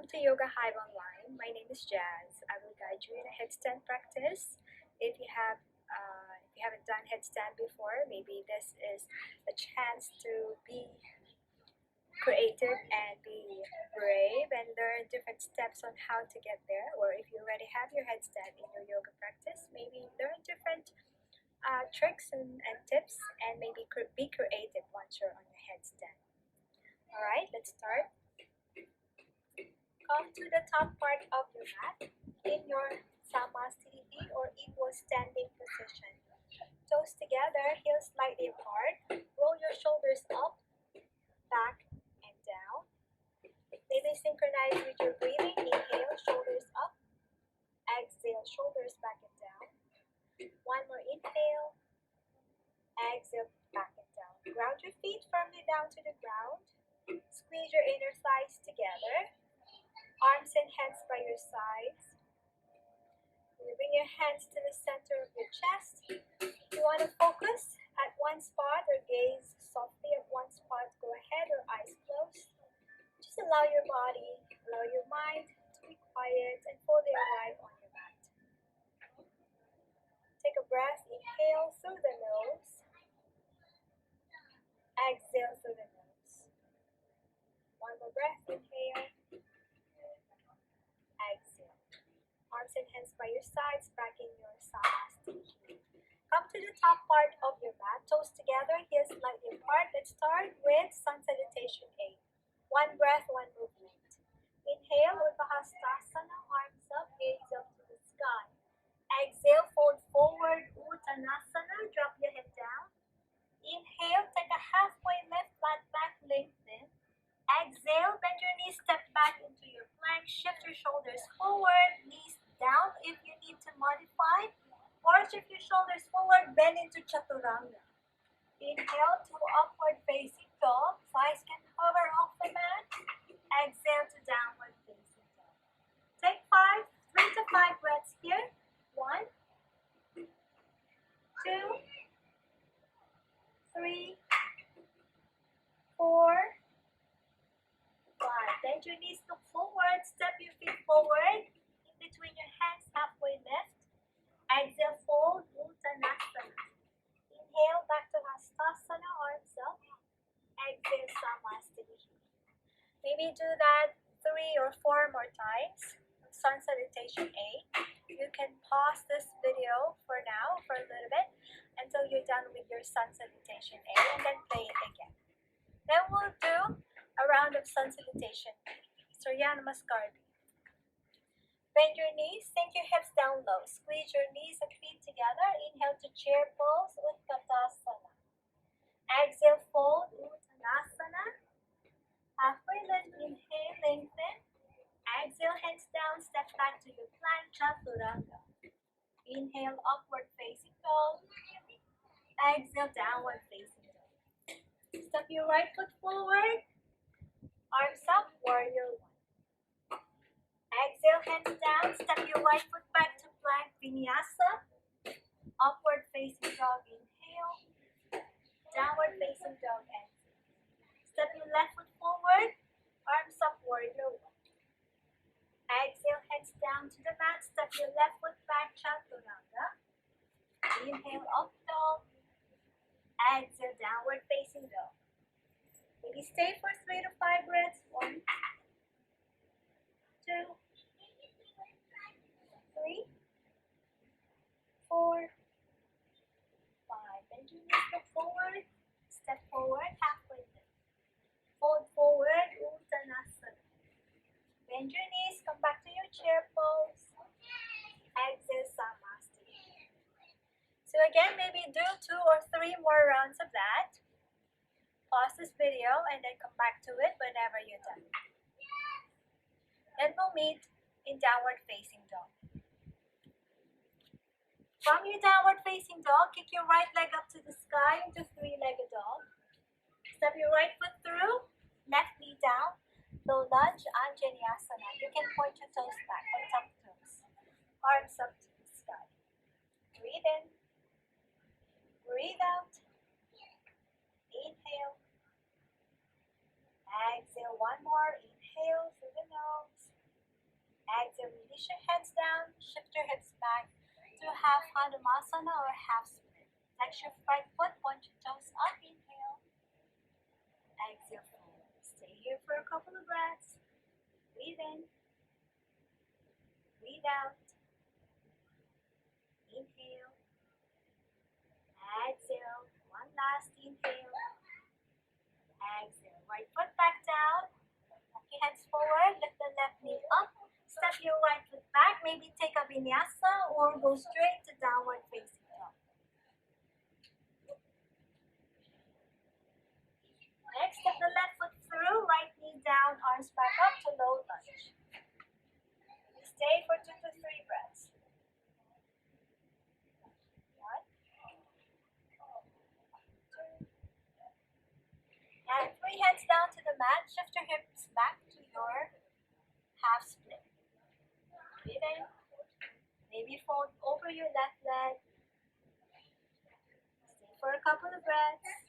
Welcome to YogaHive Online. My name is Jazz. I will guide you in a headstand practice. If you haven't done headstand before, maybe this is a chance to be creative and be brave and learn different steps on how to get there. Or if you already have your headstand in your yoga practice, maybe learn different tricks and tips, and maybe be creative once you're on your headstand. All right, let's start. Come to the top part of your mat in your Samasthiti or equal standing position. Toes together, heels slightly apart. Roll your shoulders up, back, and down. Maybe synchronize with your breathing. Inhale, shoulders up. Exhale, shoulders back and down. One more inhale. Exhale, back and down. Ground your feet firmly down to the ground. Squeeze your inner thighs together. Arms and hands by your sides. You bring your hands to the center of your chest. You want to focus at one spot or gaze softly at one spot. Go ahead, or eyes closed. Just allow your body, allow your mind to be quiet and fully arrive on your mat. Take a breath. Inhale through the nose. Exhale through the nose. One more breath. Inhale. Exhale. Arms and hands by your sides, back in your Samasthiti. Come to the top part of your mat, toes together, heels slightly apart. Let's start with Sun Salutation 8. One breath, one movement. Inhale, YogaHastasana, arms up, gaze up to the sky. Exhale, fold forward, Uttanasana, drop your head down. Inhale, take a halfway lift, flat back, lengthen. Exhale, bend your knees, step back into your plank, shift your shoulders forward, knees down if you need to modify, or shift your shoulders forward, bend into Chaturanga. Inhale to upward facing dog, thighs can hover off the mat. Exhale to downward facing dog. Take 3 to 5 breaths here. 1, 2, 3, 4, 5. Bend your knees, look forward, step your feet forward, in between your hands, halfway lift. Exhale, fold, Uttanasana. Inhale, back to Hastasana, arms up. Exhale, Samasthiti. Maybe do that 3 or 4 more times. Sun Salutation 8. You can pause this video for now, for a little bit, until you're done with your Sun Salutation 8, and then play it again. Then we'll do a round of Sun Salutation, Surya Namaskar. Bend your knees, sink your hips down low. Squeeze your knees and feet together. Inhale to chair pose, Utkatasana. Exhale, fold, Uttanasana. Halfway lift, inhale, lengthen. Exhale, hands down, step back to your plank, Chaturanga. Inhale, upward facing dog. Exhale, downward facing dog. Step your right foot forward. Arms up, warrior 1. Exhale, hands down, step your right foot back to plank vinyasa. Upward facing dog, inhale. Downward facing dog, exhale. Step your left foot forward. Arms up, warrior 1. Exhale, hands down to the mat. Step your left foot back, Chaturanga. Inhale, up dog. Exhale, downward facing dog. Maybe stay for 3 to 5 breaths. 1, 2, 3, 4, 5. Bend your knees, look forward. Step forward, halfway lift. Fold forward, Uttanasana. Bend your knees, come back to your chair pose. Exhale, Samasthiti. So again, maybe do 2 or 3 more rounds of that. Pause this video and then come back to it whenever you're done. Then we'll meet in downward facing dog. From your downward facing dog, kick your right leg up to the sky into 3-legged dog. Step your right foot through, left knee down, low lunge, Anjaneyasana. You can point your toes back or tuck toes. Arms up to the sky. Breathe in. Breathe out. Inhale. Exhale, one more. Inhale through the nose. Exhale, release your heads down, shift your hips back to half Hanumasana or half split. Flex your right foot, point your toes up, inhale. Exhale, forward. Stay here for a couple of breaths. Breathe in. Breathe out. Inhale. Exhale. One last inhale. Exhale. Right foot back down. Walk your hands forward. Lift the left knee up. Step your right foot back. Maybe take a vinyasa or go straight to downward facing dog. Next, step the left foot through. Right knee down. Arms back up to low lunge. Stay for 2 to 3 breaths. 1, 2, and 3 hands down to the mat. Shift your hips back to your half split. Breathe in. Maybe fold over your left leg. Stay for a couple of breaths.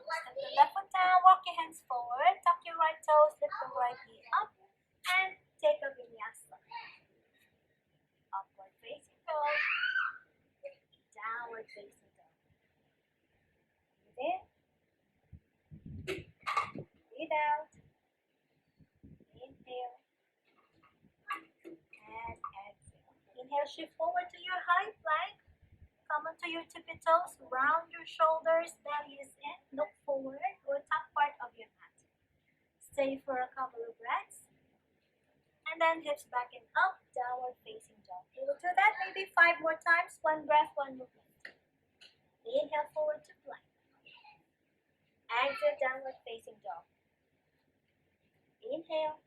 Step the left foot down. Walk your hands forward. Tuck your right toes. Lift the right knee up. And take a vinyasa. Upward facing dog. Downward facing dog. Breathe in. Breathe out. Inhale. And exhale. Inhale, shift forward to your high plank. Come onto your tippy toes. Round your shoulders. Belly is in. Look forward or top part of your mat. Stay for a couple of breaths. And then hips back and up. Downward facing dog. We will do that maybe 5 more times. 1 breath, 1 movement. Inhale forward to plank. Exhale, downward facing dog. Inhale.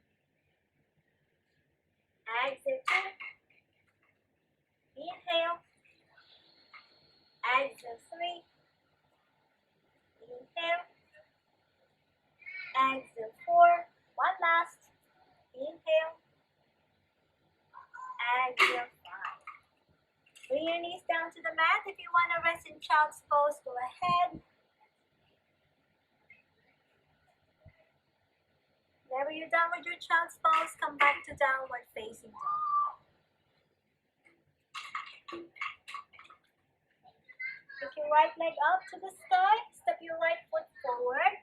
Exhale 2. Inhale. Exhale 3. Inhale. Exhale 4. 1 last. Inhale. Exhale 5. Bring your knees down to the mat. If you want to rest in child's pose, go ahead. Whenever you're done with your child's pose, come back to downward facing dog. Pick your right leg up to the sky. Step your right foot forward.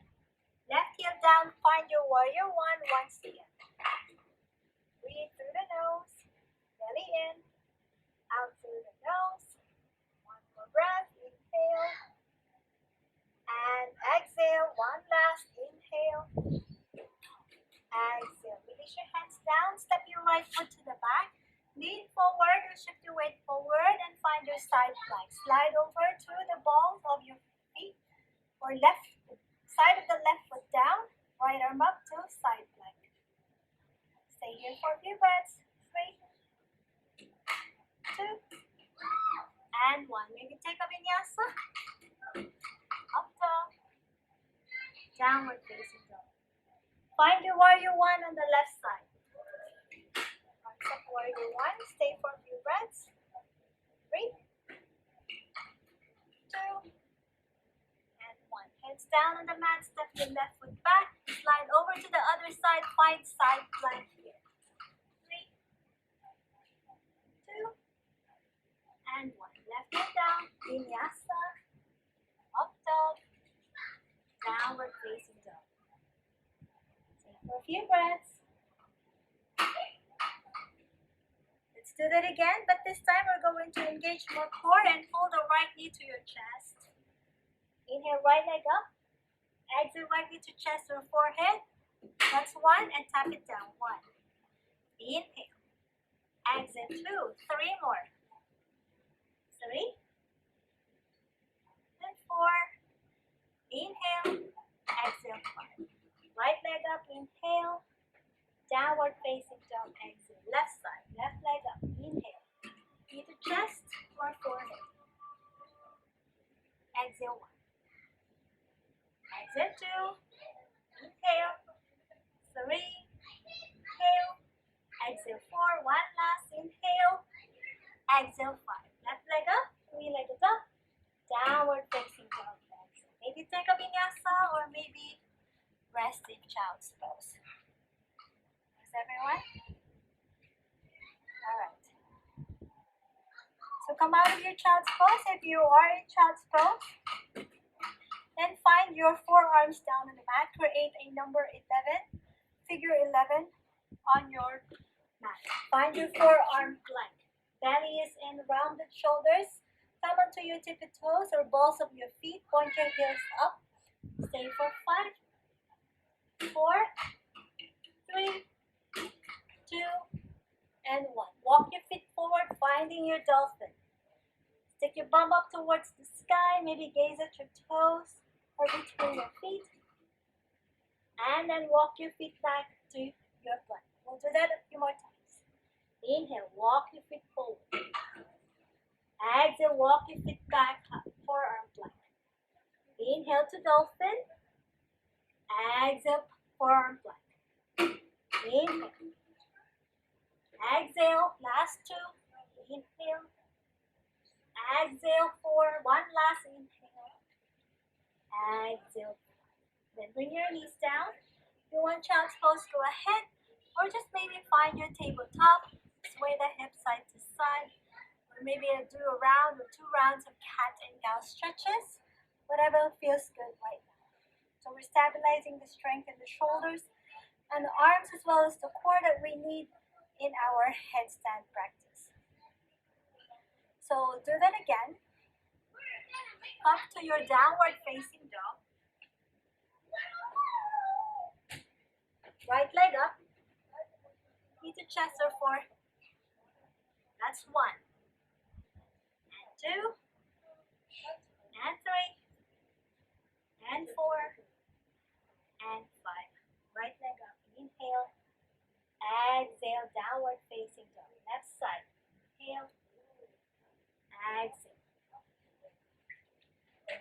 Left heel down. Find your warrior 1 once again. Breathe through the nose. Belly in. Out through the nose. 1 more breath. Inhale. And exhale. 1 last inhale. Exhale. Release your hands down. Step your right foot to the back. Lean forward or shift your weight forward and find your side plank. Slide over to the balls of your feet or left side of the left foot down. Right arm up to side plank. Stay here for a few breaths. 3, 2, and 1. Maybe take a vinyasa. Up dog. Downward facing dog. Find your warrior 1 on the left side. Arms up, warrior 1. Stay for a few breaths. 3, 2, and 1. Hands down on the mat. Step your left foot back. Slide over to the other side. Find side plank here. 3, 2, and 1. Left hand down. Vinyasa. Up dog. Downward facing dog. For a few breaths. Let's do that again, but this time we're going to engage more core and pull the right knee to your chest. Inhale, right leg up. Exhale, right knee to chest or forehead. That's 1 and tap it down. 1. Inhale. Exhale 2. 3 more. 3 and 4. Inhale. Exhale 5. Right leg up, inhale. Downward facing dog, exhale. Left side, left leg up, inhale. Knee to chest or forehead. Exhale 1. Exhale 2. Inhale. 3. Inhale. Exhale 4. 1 last. Inhale. Exhale 5. Left leg up, 3 legs up. Downward facing dog, exhale. Maybe take a vinyasa or maybe rest in child's pose. everyone? Alright. So come out of your child's pose. If you are in child's pose, then find your forearms down on the mat. Create a number 11, figure 11 on your mat. Find your forearm plank. Belly is in, rounded shoulders. Come onto your tippy toes or balls of your feet. Point your heels up. Stay for 5, 4, 3, 2, and 1. Walk your feet forward, finding your dolphin. Stick your bum up towards the sky. Maybe gaze at your toes or between your feet. And then walk your feet back to your plank. We'll do that a few more times. Inhale, walk your feet forward. Exhale, walk your feet back, forearm plank. Inhale to dolphin. Exhale, forearm plank. Inhale. Exhale, last 2. Inhale. Exhale, 4. One last inhale. Exhale. Then bring your knees down. If you want child's pose, go ahead. Or just maybe find your tabletop. Sway the hips side to side. Or maybe do a round or 2 rounds of cat and cow stretches. Whatever feels good right now. So we're stabilizing the strength in the shoulders and the arms as well as the core that we need in our headstand practice. So do that again. Up to your downward facing dog. Right leg up. Knee to chest or 4. That's 1. And 2. And 3. And 4. And 5. Right leg up. Inhale. Exhale. Downward facing dog. Left side. Inhale. Exhale.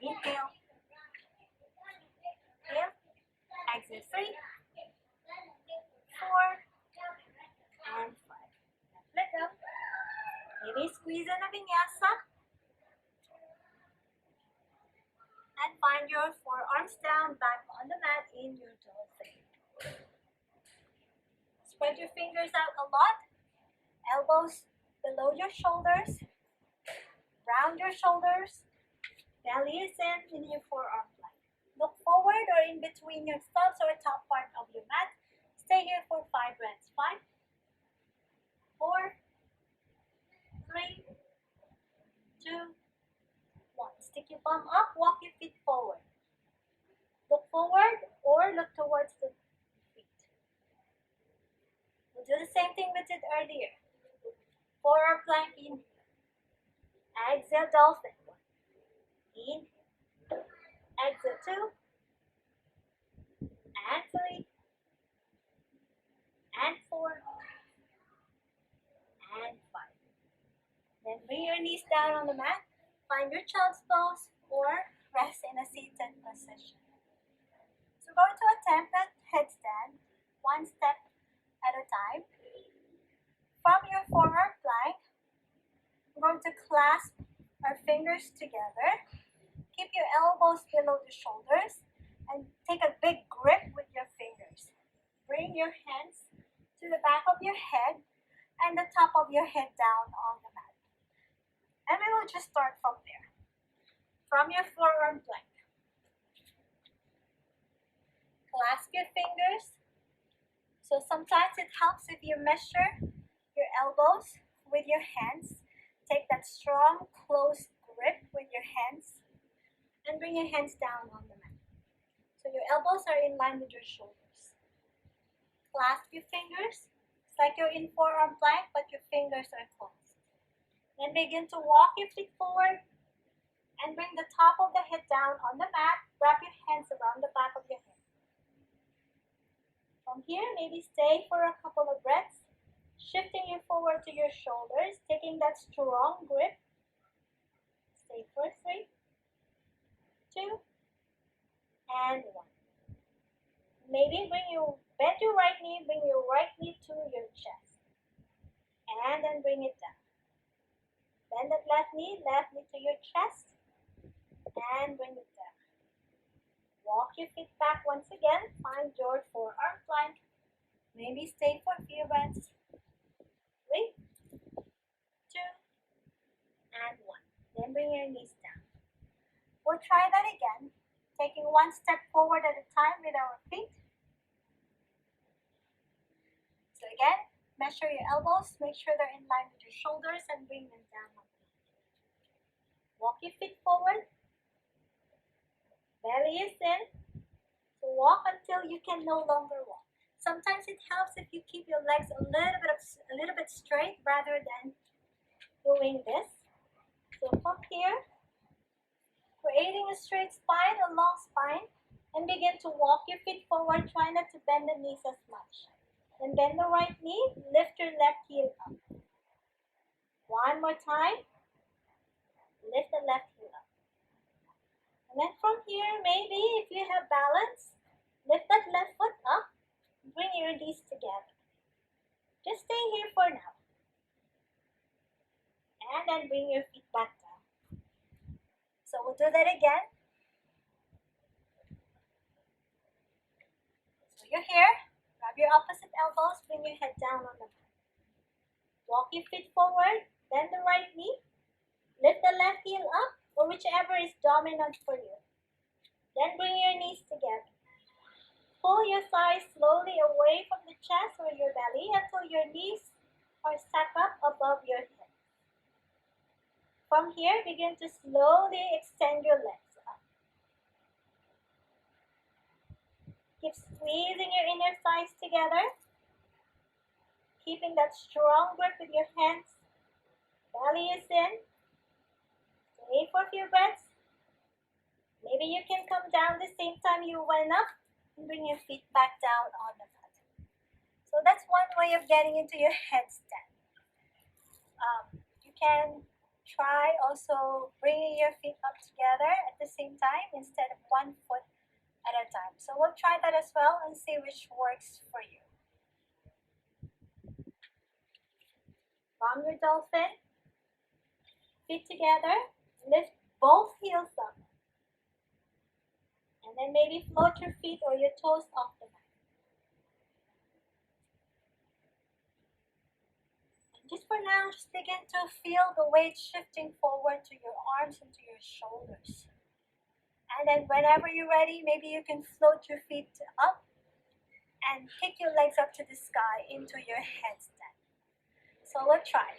Inhale. Inhale. Exhale. 3. 4. And 5. Left leg up. Maybe squeeze in a vinyasa. And find your forearms down, back on the mat in your dolphin. Spread your fingers out a lot. Elbows below your shoulders. Round your shoulders. Belly is in your forearm plank. Look forward or in between your thumbs or top part of your mat. Stay here for 5 breaths. 5, 4, 3, 2, 1. Stick your bum up, walk your feet forward. Look forward or look towards the feet. We'll do the same thing we did earlier. Forearm plank, inhale. Exhale, dolphin. Inhale. Exhale, 2. And 3. And 4. And 5. Then bring your knees down on the mat. Find your child's pose or rest in a seated position. So we're going to attempt that headstand 1 step at a time. From your forearm plank, we're going to clasp our fingers together. Keep your elbows below the shoulders and take a big grip with your fingers. Bring your hands to the back of your head and the top of your head down on the mat. And we will just start from there. From your forearm plank. Clasp your fingers. So sometimes it helps if you measure your elbows with your hands. Take that strong, close grip with your hands. And bring your hands down on the mat. So your elbows are in line with your shoulders. Clasp your fingers. It's like you're in forearm plank, but your fingers are closed. Then begin to walk your feet forward and bring the top of the head down on the mat. Wrap your hands around the back of your head. From here, maybe stay for a couple of breaths, shifting you forward to your shoulders, taking that strong grip. Stay for 3, 2, and 1. Maybe bend your right knee, bring your right knee to your chest. And then bring it down. Bend that left knee to your chest, and bring it down. Walk your feet back once again. Find your forearm plank. Maybe stay for a few breaths. 3, 2, and 1. Then bring your knees down. We'll try that again, taking one step forward at a time with our feet. So again, measure your elbows, make sure they're in line with your shoulders, and bring them down. Walk your feet forward. Belly is in. So walk until you can no longer walk. Sometimes it helps if you keep your legs a little bit straight rather than doing this. So from here, creating a straight spine, a long spine, and begin to walk your feet forward. Try not to bend the knees as much. Then bend the right knee, lift your left heel up. One more time, lift the left heel up. And then from here, maybe if you have balance, lift that left foot up, bring your knees together. Just stay here for now. And then bring your feet back down. So we'll do that again. So you're here, grab your opposite elbows, bring your head down on the mat. Walk your feet forward, bend the right knee, lift the left heel up, or whichever is dominant for you. Then bring your knees together. Pull your thighs slowly away from the chest or your belly until your knees are stuck up above your head. From here, begin to slowly extend your legs up. Keep squeezing your inner thighs together, keeping that strong grip with your hands. Belly is in. Stay for a few breaths. Maybe you can come down the same time you went up and bring your feet back down on the mat. So that's one way of getting into your headstand. You can try also bringing your feet up together at the same time instead of one foot at a time. So we'll try that as well and see which works for you. From your dolphin, feet together, lift both heels up. And then maybe float your feet or your toes off the mat. And just for now, just begin to feel the weight shifting forward to your arms and to your shoulders. And then whenever you're ready, maybe you can float your feet up and kick your legs up to the sky into your headstand. So let's try.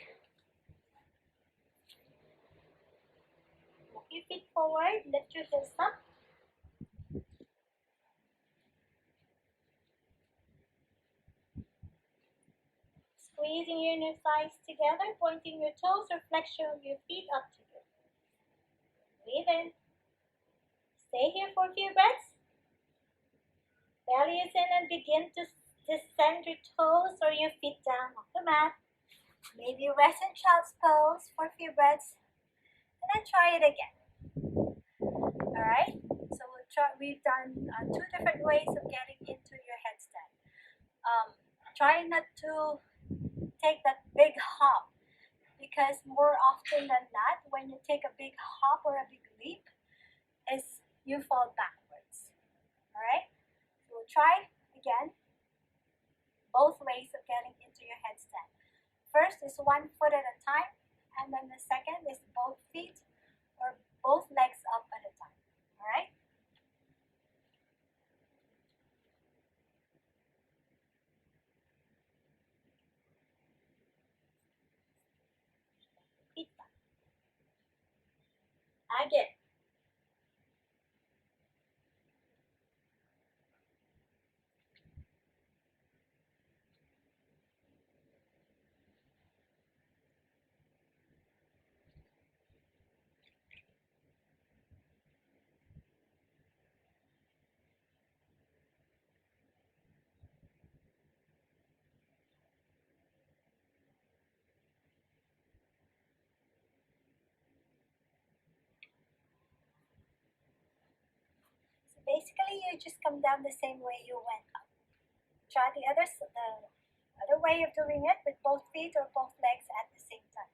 Walk your feet forward, lift your heels up. Squeezing your inner thighs together, pointing your toes or flexion of your feet up to you. Breathe in. Stay here for a few breaths. Belly is in and begin to descend your toes or your feet down off the mat. Maybe rest in child's pose for a few breaths. And then try it again. Alright? So we've done 2 different ways of getting into your headstand. Try not to take that big hop, because more often than not, when you take a big hop or a big leap, is you fall backwards. Alright? So we'll try again both ways of getting into your headstand. First is one foot at a time, and then the second is both feet or both legs up at a time. Alright? Feet back. Again. Basically, you just come down the same way you went up. Try the other way of doing it with both feet or both legs at the same time.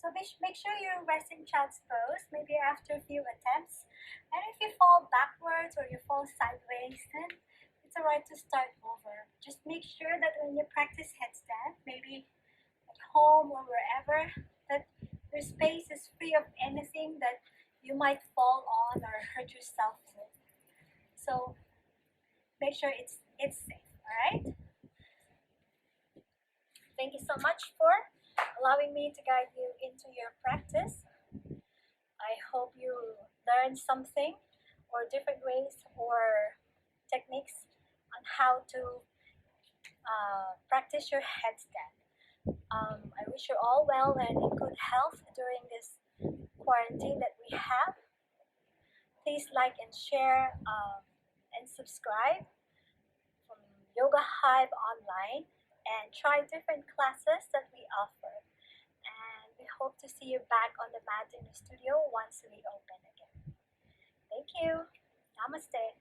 So make sure you rest in child's pose, maybe after a few attempts. And if you fall backwards or you fall sideways, then it's alright to start over. Just make sure that when you practice headstand, maybe at home or wherever, that your space is free of anything that you might fall on or hurt yourself with. So make sure it's safe, alright? Thank you so much for allowing me to guide you into your practice. I hope you learned something or different ways or techniques on how to practice your headstand. I wish you all well and in good health during this quarantine that we have. Please like and share and subscribe from YogaHive Online and try different classes that we offer. And we hope to see you back on the mat in the studio once we open again. Thank you. Namaste.